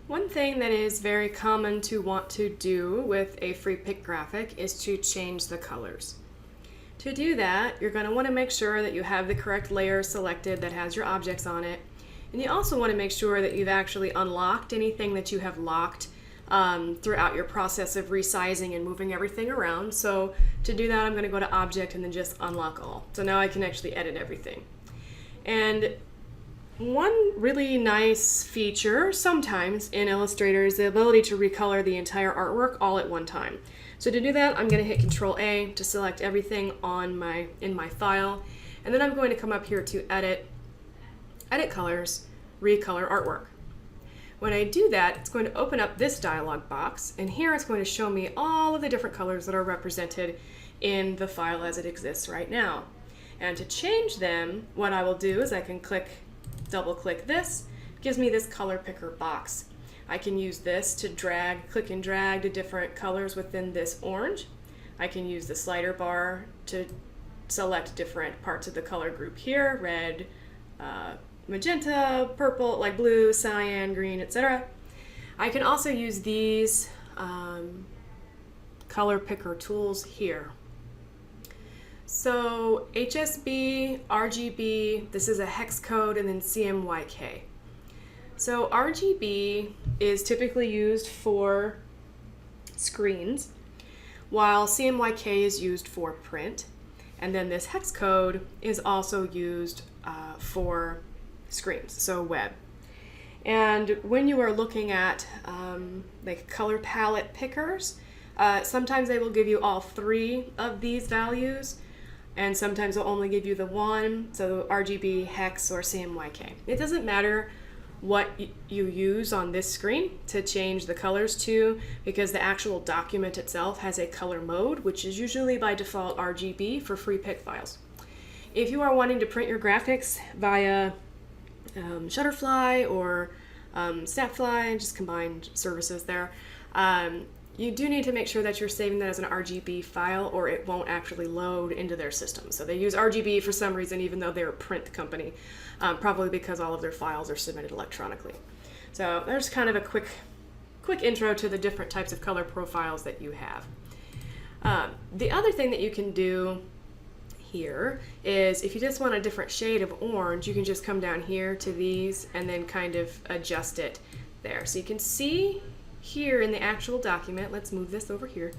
One thing that is very common to want to do with a free pick graphic is to change the colors. To do that, you're going to want to make sure that you have the correct layer selected that has your objects on it. And you also want to make sure that you've actually unlocked anything that you have locked throughout your process of resizing and moving everything around. So to do that, I'm going to go to Object and then just unlock all. So now I can actually edit everything. And one really nice feature sometimes in Illustrator is the ability to recolor the entire artwork all at one time. So to do that, I'm going to hit Control A to select everything in my file, and then I'm going to come up here to Edit Colors, Recolor Artwork. When I do that, it's going to open up this dialog box, and here it's going to show me all of the different colors that are represented in the file as it exists right now. And to change them, what I will do is I can double click this. It gives me this color picker box. I can use this to click and drag to different colors within this orange. I can use the slider bar to select different parts of the color group here, red, magenta, purple, like blue, cyan, green, etc. I can also use these color picker tools here. So HSB, RGB, this is a hex code, and then CMYK. So RGB is typically used for screens, while CMYK is used for print. And then this hex code is also used for screens, so web. And when you are looking at like color palette pickers, sometimes they will give you all three of these values, and sometimes they'll only give you the one, so RGB, hex, or CMYK. It doesn't matter what you use on this screen to change the colors to, because the actual document itself has a color mode, which is usually by default RGB for free pick files. If you are wanting to print your graphics via Shutterfly or Snapfly, just combined services there, you do need to make sure that you're saving that as an RGB file, or it won't actually load into their system. So they use RGB for some reason, even though they're a print company, probably because all of their files are submitted electronically. So there's kind of a quick intro to the different types of color profiles that you have. The other thing that you can do here is, if you just want a different shade of orange, you can just come down here to these and then kind of adjust it there. So you can see here in the actual document, let's move this over here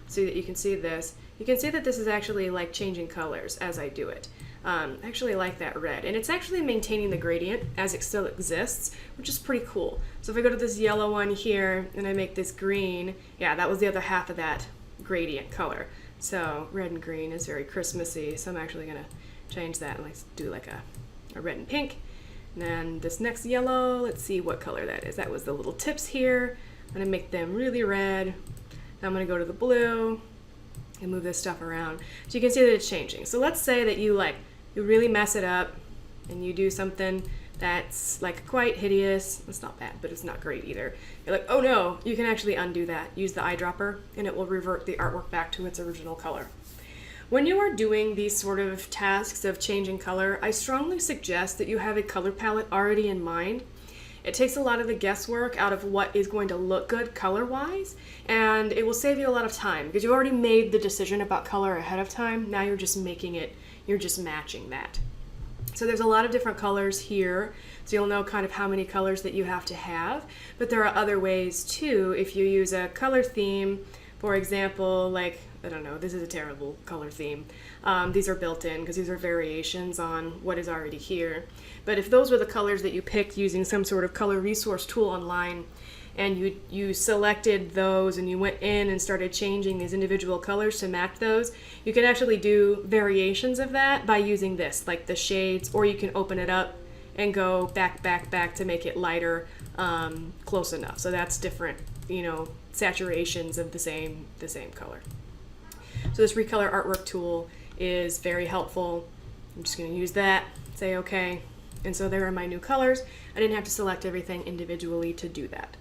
so that you can see this. You can see that this is actually like changing colors as I do it. I actually like that red, and it's actually maintaining the gradient as it still exists, which is pretty cool. So if I go to this yellow one here and I make this green, yeah, that was the other half of that gradient color. So red and green is very Christmassy, so I'm actually gonna change that and let's do like a red and pink. And then this next yellow, let's see what color that is. That was the little tips here. I'm gonna make them really red. Now I'm gonna go to the blue and move this stuff around. So you can see that it's changing. So let's say that you really mess it up and you do something that's like quite hideous. It's not bad, but it's not great either. You're like, oh no, you can actually undo that. Use the eyedropper and it will revert the artwork back to its original color. When you are doing these sort of tasks of changing color, I strongly suggest that you have a color palette already in mind. It takes a lot of the guesswork out of what is going to look good color-wise, and it will save you a lot of time because you already made the decision about color ahead of time. Now you're just making it, you're just matching that. So there's a lot of different colors here, so you'll know kind of how many colors that you have to have, but there are other ways too. If you use a color theme, for example, like, I don't know, this is a terrible color theme. These are built in because these are variations on what is already here. But if those were the colors that you picked using some sort of color resource tool online, and you selected those and you went in and started changing these individual colors to match those, you can actually do variations of that by using this, like the shades, or you can open it up and go back to make it lighter, close enough. So that's different, saturations of the same color. So this Recolor Artwork tool is very helpful. I'm just going to use that, say okay, and so there are my new colors. I didn't have to select everything individually to do that.